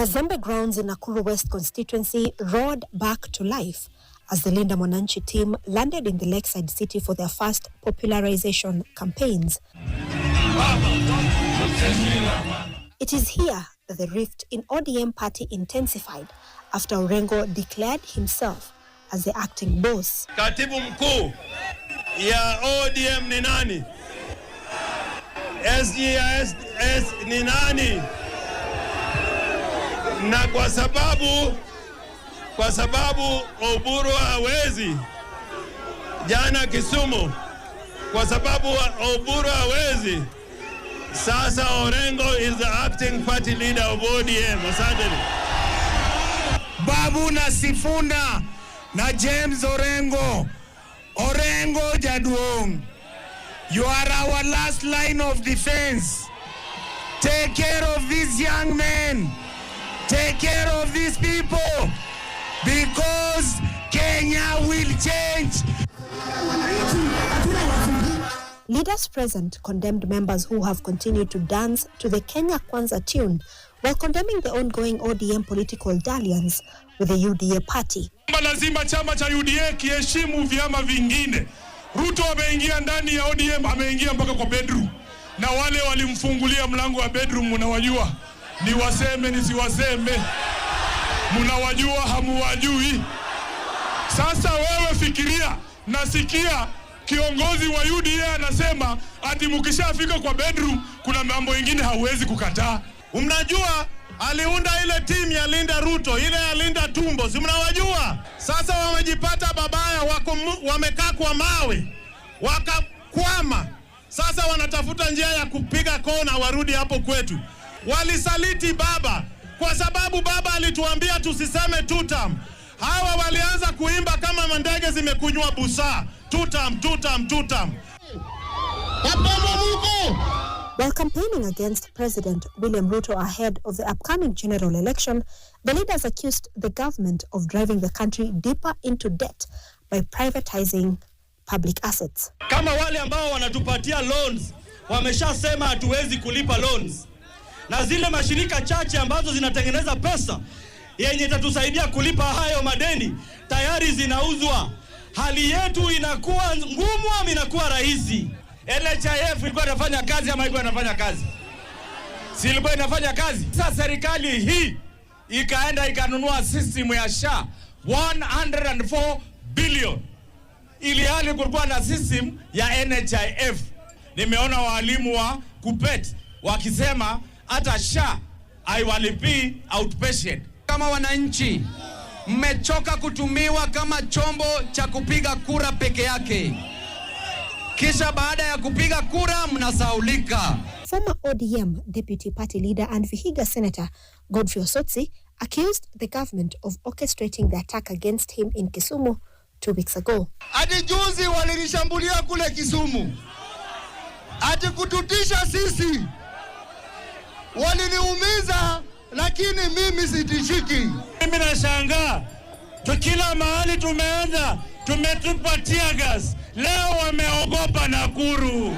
Mazembe grounds in Nakuru West constituency roared back to life as the Linda Mwananchi team landed in the Lakeside City for their first popularization campaigns. It is here that the rift in ODM party intensified after Orengo declared himself as the acting boss. Katibu mkuu ya ODM ni nani? SGS ni nani? Na kwa sababu Oburu hawezi jana Kisumu, kwa sababu Oburu hawezi, sasa Orengo is the acting party leader of ODM. Asante. Babu na Sifuna na James Orengo Jaduong, you are our last line of defense. Take care of these young men. Take care of these people, because Kenya will change. Leaders present condemned members who have continued to dance to the Kenya Kwanza tune while condemning the ongoing ODM political dalliance with the UDA party. Lazima chama cha UDA kiheshimu vyama vingine. Ruto ameingia ndani ya ODM, ameingia mpaka kwa bedroom. Na wale walimfungulia mlango wa bedroom mnawajua. Ni waseme nisiwaseme, mnawajua hamuwajui. Sasa wewe fikiria, nasikia kiongozi wa UDA anasema ati mkishafika kwa bedroom kuna mambo mengine hauwezi kukataa. Mnajua aliunda ile timu ya Linda Ruto, ile ya Linda Tumbo, si mnawajua? Sasa wamejipata babaya, wamekaa kwa mawe, wakakwama. Sasa wanatafuta njia ya kupiga kona warudi hapo kwetu. Walisaliti baba kwa sababu baba alituambia tusiseme tutam. Hawa walianza kuimba kama mandege zimekunywa busaa. Tutam. While campaigning against President William Ruto ahead of the upcoming general election, the leaders accused the government of driving the country deeper into debt by privatizing public assets. Kama wale ambao wanatupatia loans wameshasema hatuwezi kulipa loans, na zile mashirika chache ambazo zinatengeneza pesa yenye itatusaidia kulipa hayo madeni tayari zinauzwa. Hali yetu inakuwa ngumu ama inakuwa rahisi? NHIF ilikuwa inafanya kazi ama ilikuwa inafanya kazi? Si ilikuwa inafanya kazi. Sasa serikali hii ikaenda ikanunua system ya SHA 104 billion. Ili hali kulikuwa na system ya NHIF. Nimeona walimu wa KUPPET wakisema hata SHA haiwalipi outpatient. Kama wananchi mmechoka kutumiwa kama chombo cha kupiga kura peke yake, kisha baada ya kupiga kura mnasaulika. Former ODM deputy party leader and Vihiga Senator Godfrey Osotsi accused the government of orchestrating the attack against him in Kisumu 2 weeks ago. Ati juzi walinishambulia kule Kisumu, ati kututisha sisi, waliniumiza, lakini mimi sitishiki. Mimi nashangaa, kila mahali tumeenda tumetupa tear gas, leo wameogopa Nakuru.